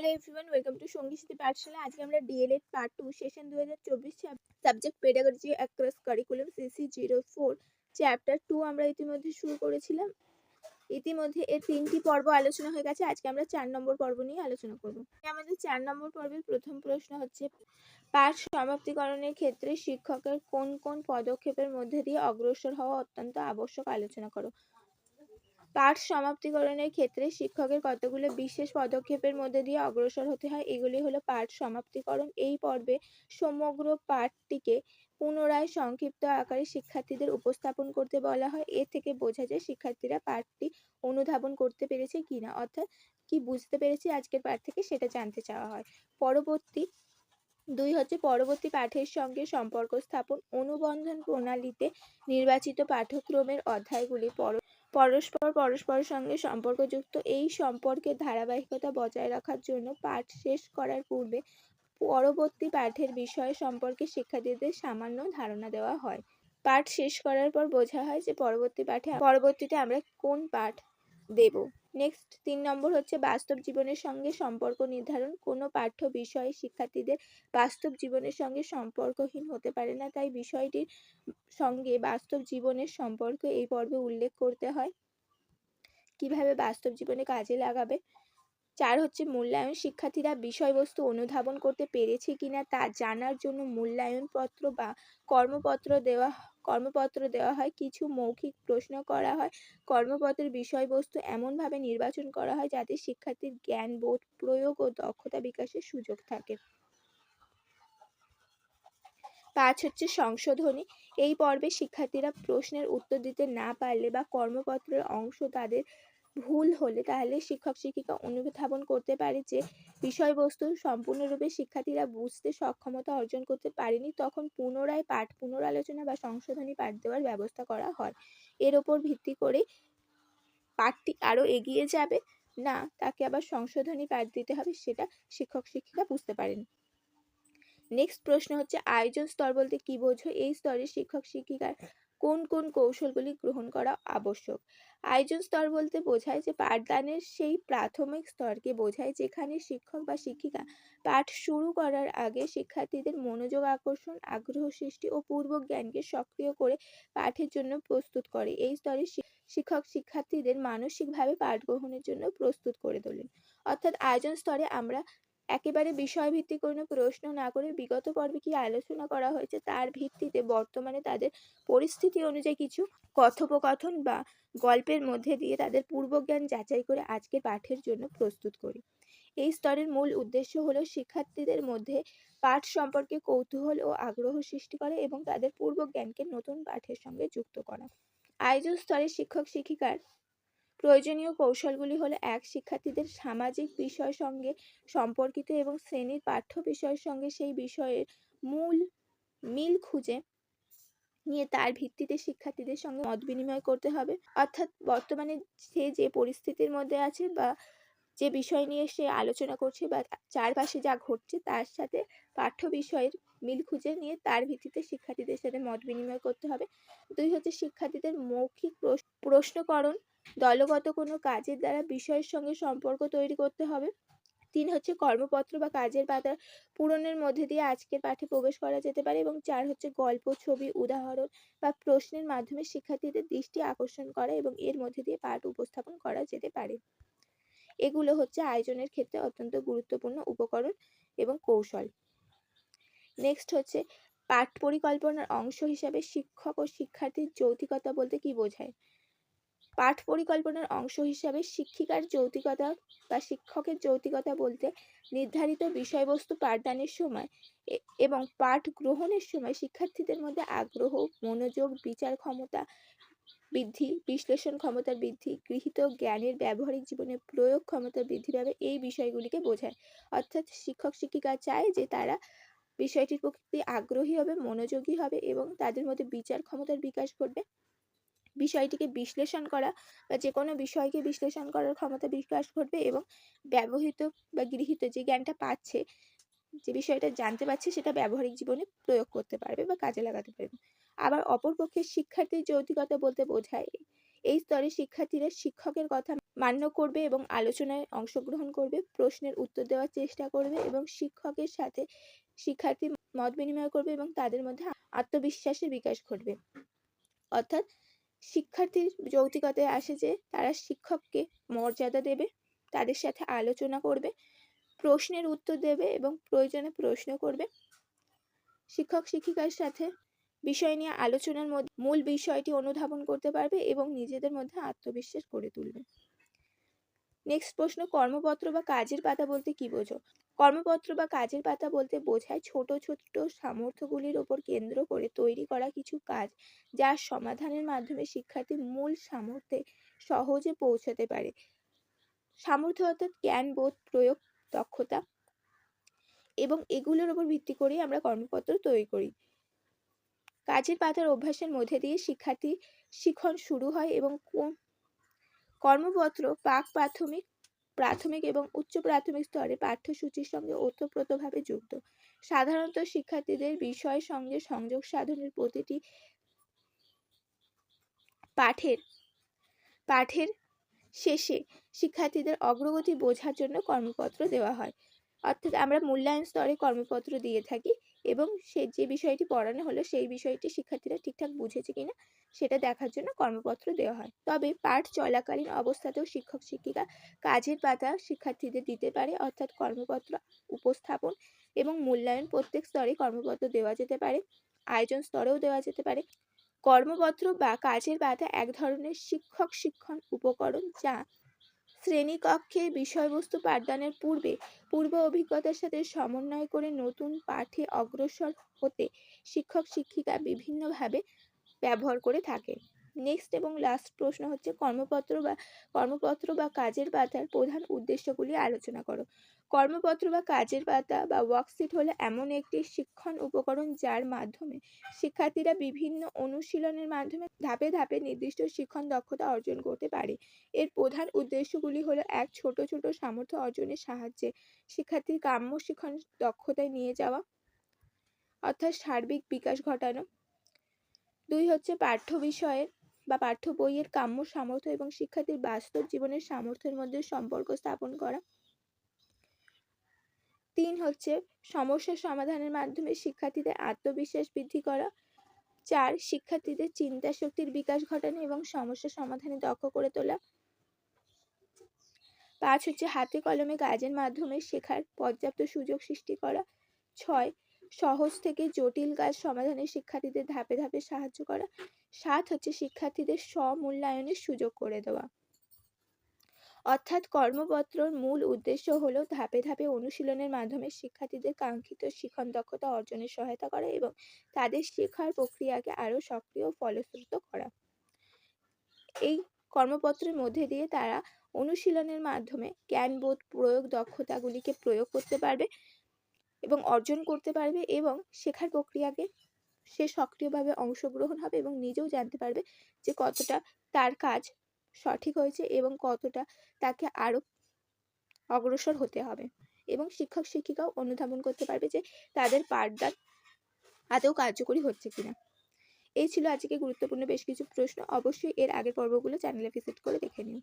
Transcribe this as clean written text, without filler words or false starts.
Hello everyone, welcome to সঙ্গী সাথী পাঠশালা। আজকে আমরা DElEd part 2 session 2024 subject pedagogy across curriculum CC04 chapter 2 আমরা ইতিমধ্যে শুরু করেছিলাম। ইতিমধ্যে এর 3টি পর্ব আলোচনা হয়ে গেছে। আজকে আমরা 4 নম্বর পর্ব নিয়ে আলোচনা করব। আমাদের 4 নম্বর পর্বের প্রথম প্রশ্ন হচ্ছে, পাঠ সমাপ্তিকরণের ক্ষেত্রে শিক্ষকের কোন কোন পদক্ষেপের মধ্যে দিয়ে অগ্রসর হওয়া অত্যন্ত আবশ্যক আলোচনা করো। পাঠ সমাপ্তিকরণের ক্ষেত্রে শিক্ষকের কতগুলো বিশেষ পদক্ষেপের মধ্যে দিয়ে অগ্রসর হতে হয়, এগুলি হলো পাঠ সমাপ্তিকরণ। এই পর্বে সমগ্র পাঠটিকে পুনরায় সংক্ষিপ্ত আকারে শিক্ষার্থীদের উপস্থাপন করতে বলা হয়। এ থেকে বোঝা যায় শিক্ষার্থীরা পাঠটি অনুধাবন করতে পেরেছে কিনা, অর্থাৎ কি বুঝতে পেরেছে আজকের পাঠ থেকে, সেটা জানতে চাওয়া হয়। পরবর্তী 2 হচ্ছে পরবর্তী পাঠের সঙ্গে সম্পর্ক স্থাপন। অনুবন্ধন প্রণালীতে নির্বাচিত পাঠ্যক্রমের অধ্যায়গুলি পরস্পরের সঙ্গে সম্পর্কযুক্ত। এই সম্পর্কের ধারাবাহিকতা বজায় রাখার জন্য পাঠ শেষ করার পূর্বে পরবর্তী পাঠের বিষয় সম্পর্কে শিক্ষার্থীদের সামান্য ধারণা দেওয়া হয়। পাঠ শেষ করার পর বোঝা হয় যে পরবর্তীতে আমরা কোন পাঠ দেব। নেক্সট 3 নম্বর হচ্ছে বাস্তব জীবনের সঙ্গে সম্পর্ক নির্ধারণ। কোনো পাঠ্য বিষয়ে শিক্ষার্থীদের বাস্তব জীবনের সঙ্গে সম্পর্কহীন হতে পারে না, তাই বিষয়টির সঙ্গে বাস্তব জীবনের সম্পর্ক এই পর্বে উল্লেখ করতে হয়। কিভাবে বাস্তব জীবনে কাজে লাগাবে। 4 হচ্ছে মূল্যায়ন। শিক্ষার্থীরা বিষয়বস্তু অনুধাবন করতে পেরেছে কিনা তা জানার জন্য মূল্যায়নপত্র বা কর্মপত্র দেওয়া হয়। কিছু মৌখিক প্রশ্ন করা হয়। কর্মপত্রের বিষয়বস্তু এমনভাবে নির্বাচন করা হয় যাতে শিক্ষার্থীর জ্ঞান, বোধ, প্রয়োগ ও দক্ষতা বিকাশের সুযোগ থাকে। 5 হচ্ছে সংশোধনী। এই পর্বে শিক্ষার্থীরা প্রশ্নের উত্তর দিতে না পারলে বা কর্মপত্রের অংশ তাদের ভুল হলে তাহলে শিক্ষক শিক্ষিকা অনুধাবন করতে পারে যে বিষয়বস্তু সম্পূর্ণরূপে শিক্ষার্থীরা বুঝতে সক্ষমতা অর্জন করতে পারেনি, তখন পুনরায় পাঠ পুনরালোচনা বা সংশোধনী পাঠ দেওয়ার ব্যবস্থা করা হয়। এর ওপর ভিত্তি করে পাঠটি আরো এগিয়ে যাবে না তাকে আবার সংশোধনী পাঠ দিতে হবে, সেটা শিক্ষক শিক্ষিকা বুঝতে পারেন। নেক্সট প্রশ্ন হচ্ছে আয়োজন স্তর বলতে কি বোঝো। এই স্তরে শিক্ষক শিক্ষিকার কোন কোন কৌশলগুলি গ্রহণ করা আবশ্যক। আয়োজন স্তর বলতে বোঝায় যে পাঠদানের সেই প্রাথমিক স্তরকে বোঝায় যেখানে শিক্ষক বা শিক্ষিকা পাঠ শুরু করার আগে শিক্ষার্থীদের মনোযোগ আকর্ষণ, আগ্রহ সৃষ্টি ও পূর্ব জ্ঞানকে সক্রিয় করে পাঠের জন্য প্রস্তুত করে। এই স্তরে শিক্ষক শিক্ষার্থীদের মানসিকভাবে পাঠ গ্রহণের জন্য প্রস্তুত করে তোলেন। অর্থাৎ আয়োজন স্তরে আমরা একেবারে বিষয়ভিত্তিক কোনো প্রশ্ন না করে বিগত পর্বে কি আলোচনা করা হয়েছে তার ভিত্তিতে বর্তমানে তাদের পরিস্থিতি অনুযায়ী কিছু কথোপকথন বা গল্পের মধ্যে দিয়ে তাদের পূর্বজ্ঞান যাচাই করে আজকের পাঠের জন্য প্রস্তুত করি। এই স্তরের মূল উদ্দেশ্য হলো শিক্ষার্থীদের মধ্যে পাঠ সম্পর্কে কৌতূহল ও আগ্রহ সৃষ্টি করা এবং তাদের পূর্বজ্ঞানকে নতুন পাঠের সঙ্গে যুক্ত করা। আয়োজন স্তরে শিক্ষক শিক্ষিকার প্রয়োজনীয় কৌশলগুলি হলো 1. শিক্ষার্থীদের সামাজিক বিষয়ের সঙ্গে সম্পর্কিত এবং শ্রেণীর পাঠ্য বিষয়ের সঙ্গে সেই বিষয়ের মিল খুঁজে নিয়ে তার ভিত্তিতে শিক্ষার্থীদের সঙ্গে মত বিনিময় করতে হবে। অর্থাৎ বর্তমানে সে যে পরিস্থিতির মধ্যে আছে বা যে বিষয় নিয়ে সে আলোচনা করছে বা চারপাশে যা ঘটছে তার সাথে পাঠ্য বিষয়ের মিল খুঁজে নিয়ে তার ভিত্তিতে শিক্ষার্থীদের সাথে মত বিনিময় করতে হবে। 2 হচ্ছে শিক্ষার্থীদের মৌখিক প্রশ্নকরণ, দলগত কোনো কাজের দ্বারা বিষয়ের সঙ্গে সম্পর্ক তৈরি করতে হবে। 3 হচ্ছে কর্মপত্র বা কাজের পাতা পূরণের মধ্যে দিয়ে আজকের পাঠে প্রবেশ করা যেতে পারে। এবং 4 হচ্ছে গল্প, ছবি, উদাহরণ বা প্রশ্নের মাধ্যমে শিক্ষার্থীদের দৃষ্টি আকর্ষণ করা এবং এর মধ্যে দিয়ে পাঠ উপস্থাপন করা যেতে পারে। এগুলো হচ্ছে আয়োজনের ক্ষেত্রে অত্যন্ত গুরুত্বপূর্ণ উপকরণ এবং কৌশল। নেক্সট হচ্ছে পাঠ পরিকল্পনার অংশ হিসাবে শিক্ষক ও শিক্ষার্থীর যৌতিকতা বলতে কি বোঝায়। পাঠ পরিকল্পনার অংশ হিসাবে শিক্ষিকার যৌতিকতা বা শিক্ষকের যৌতিকতা বলতে নির্ধারিত বিষয়বস্তু পাঠদানের সময় এবং পাঠ গ্রহণের সময় শিক্ষার্থীদের মধ্যে আগ্রহ, মনোযোগ, বিচার ক্ষমতা বৃদ্ধি, বিশ্লেষণ ক্ষমতার বৃদ্ধি, গৃহীত জ্ঞানের ব্যবহারিক জীবনে প্রয়োগ ক্ষমতা বৃদ্ধি পাবে, এই বিষয়গুলিকে বোঝায়। অর্থাৎ শিক্ষক শিক্ষিকা চায় যে তারা বিষয়টির প্রতি আগ্রহী হবে, মনোযোগী হবে এবং তাদের মধ্যে বিচার ক্ষমতার বিকাশ ঘটবে। বিষয়টিকে বিশ্লেষণ করা বা যে কোনো বিষয়কে বিশ্লেষণ করার ক্ষমতা বিকাশ ঘটবে এবং ব্যবহৃত বা গৃহীত যে জ্ঞানটা পাচ্ছে, যে বিষয়টা জানতে পারছে সেটা ব্যবহারিক জীবনে প্রয়োগ করতে পারবে বা কাজে লাগাতে পারবে। আবার অপরপক্ষে শিক্ষার্থীর যৌতিকতা বলতে বোঝায় এই স্তরে শিক্ষার্থীরা শিক্ষকের কথা মান্য করবে এবং আলোচনায় অংশগ্রহণ করবে, প্রশ্নের উত্তর দেওয়ার চেষ্টা করবে এবং শিক্ষকের সাথে শিক্ষার্থী মত বিনিময় করবে এবং তাদের মধ্যে আত্মবিশ্বাসের বিকাশ ঘটবে। অর্থাৎ শিক্ষার্থীর যৌক্তিকতায় আসে যে তারা শিক্ষককে মর্যাদা দেবে, তাদের সাথে আলোচনা করবে, প্রশ্নের উত্তর দেবে এবং প্রয়োজনে প্রশ্ন করবে। শিক্ষক শিক্ষিকার সাথে বিষয় নিয়ে আলোচনার মধ্যে মূল বিষয়টি অনুধাবন করতে পারবে এবং নিজেদের মধ্যে আত্মবিশ্বাস গড়ে তুলবে। নেক্সট প্রশ্ন, কর্মপত্র বা কাজের পাতা বলতে কি বোঝো? কর্মপত্র বা কাজের পাতা বলতে বোঝায় ছোট ছোট সামর্থ্যগুলির উপর কেন্দ্র করে তৈরি করা কিছু কাজ, যার সমাধানের মাধ্যমে শিক্ষার্থী মূল সামর্থ্যে সহজে পৌঁছাতে পারে। সামর্থ্য অর্থাৎ জ্ঞান, বোধ, প্রয়োগ, দক্ষতা, এবং এগুলোর উপর ভিত্তি করে আমরা কর্মপত্র তৈরি করি। কাজের পাতার অভ্যাসের মধ্যে দিয়ে শিক্ষার্থী শিখন শুরু হয় এবং কর্মপত্র প্রাথমিক এবং উচ্চ প্রাথমিক স্তরে পাঠ্যসূচির সঙ্গে ওতপ্রোতভাবে যুক্ত। সাধারণত শিক্ষার্থীদের বিষয়ের সঙ্গে সংযোগ সাধনের প্রতিটি পাঠের শেষে শিক্ষার্থীদের অগ্রগতি বোঝার জন্য কর্মপত্র দেওয়া হয়। অর্থাৎ আমরা মূল্যায়ন স্তরে কর্মপত্র দিয়ে থাকি এবং যে বিষয়টি পড়ানো হলো সেই বিষয়টি শিক্ষার্থীরা ঠিকঠাক বুঝেছে কিনা সেটা দেখার জন্য কর্মপত্র দেওয়া হয়। তবে পাঠ চলাকালীন অবস্থাতেও শিক্ষক শিক্ষিকা কাজের পাতা শিক্ষার্থীদের দিতে পারে। অর্থাৎ কর্মপত্র উপস্থাপন এবং মূল্যায়ন প্রত্যেক স্তরে কর্মপত্র দেওয়া যেতে পারে, আয়োজন স্তরেও দেওয়া যেতে পারে। কর্মপত্র বা কাজের পাতা এক ধরনের শিক্ষণ উপকরণ, যা শ্রেণীকক্ষে বিষয়বস্তু পাঠদানের পূর্ব অভিজ্ঞতার সাথে সমন্বয় করে নতুন পাঠে অগ্রসর হতে শিক্ষক শিক্ষিকা বিভিন্নভাবে ব্যবহার করে থাকেন। নেক্সট এবং লাস্ট প্রশ্ন হচ্ছে, কর্মপত্র বা কাজের পাতার প্রধান উদ্দেশ্যগুলি আলোচনা করো। কর্মপত্র বা কাজের পাতা বা ওয়ার্কশিট হলো এমন একটি শিক্ষণ উপকরণ যার মাধ্যমে শিক্ষার্থীরা বিভিন্ন অনুশীলনের মাধ্যমে ধাপে ধাপে নির্দিষ্ট শিক্ষণ দক্ষতা অর্জন করতে পারে। এর প্রধান উদ্দেশ্যগুলি হলো: 1. ছোট ছোট সামর্থ্য অর্জনের সাহায্যে শিক্ষার্থীর কাম্য শিক্ষণ দক্ষতায় নিয়ে যাওয়া, অর্থাৎ সার্বিক বিকাশ ঘটানো। 2 হচ্ছে পাঠ্য বিষয়ের বা পাঠ্য বইয়ের কাম্য সামর্থ্য এবং শিক্ষার্থীর বাস্তব জীবনের সামর্থ্যের মধ্যে সম্পর্ক স্থাপন করা। 3 হচ্ছে সমস্যা সমাধানের মাধ্যমে শিক্ষার্থীদের আত্মবিশ্বাস বৃদ্ধি করা। 4. শিক্ষার্থীদের চিন্তা শক্তির বিকাশ ঘটানো এবং সমস্যা সমাধানে দক্ষ করে তোলা। 5 হচ্ছে হাতে কলমে কাজের মাধ্যমে শেখার পর্যাপ্ত সুযোগ সৃষ্টি করা। 6. সহজ থেকে জটিল কাজ সমাধানে শিক্ষার্থীদের ধাপে ধাপে সাহায্য করা। 7 হচ্ছে শিক্ষার্থীদের স্ব-মূল্যায়নের সুযোগ করে দেওয়া। অর্থাৎ কর্মপত্রর মূল উদ্দেশ্য হলো ধাপে ধাপে অনুশীলনের মাধ্যমে শিক্ষার্থীদের কাঙ্ক্ষিত শিক্ষণ দক্ষতা অর্জনে সহায়তা করা এবং তাদের শেখার প্রক্রিয়াকে আরো সক্রিয় ও ফলপ্রসূ করা। এই কর্মপত্রের মধ্যে দিয়ে তারা অনুশীলনের মাধ্যমে জ্ঞানবোধ, প্রয়োগ, দক্ষতাগুলিকে প্রয়োগ করতে পারবে এবং অর্জন করতে পারবে এবং শেখার প্রক্রিয়াকে সে সক্রিয়ভাবে অংশগ্রহণ হবে এবং নিজেও জানতে পারবে যে কতটা তার কাজ সঠিক হয়েছে এবং কতটা তাকে আরো অগ্রসর হতে হবে, এবং শিক্ষক শিক্ষিকাও অনুধাবন করতে পারবে যে তাদের পাঠদান আদৌ কার্যকরী হচ্ছে কিনা। এই ছিল আজকে গুরুত্বপূর্ণ বেশ কিছু প্রশ্ন। অবশ্যই এর আগের পর্বগুলো চ্যানেলে ভিজিট করে দেখে নিন।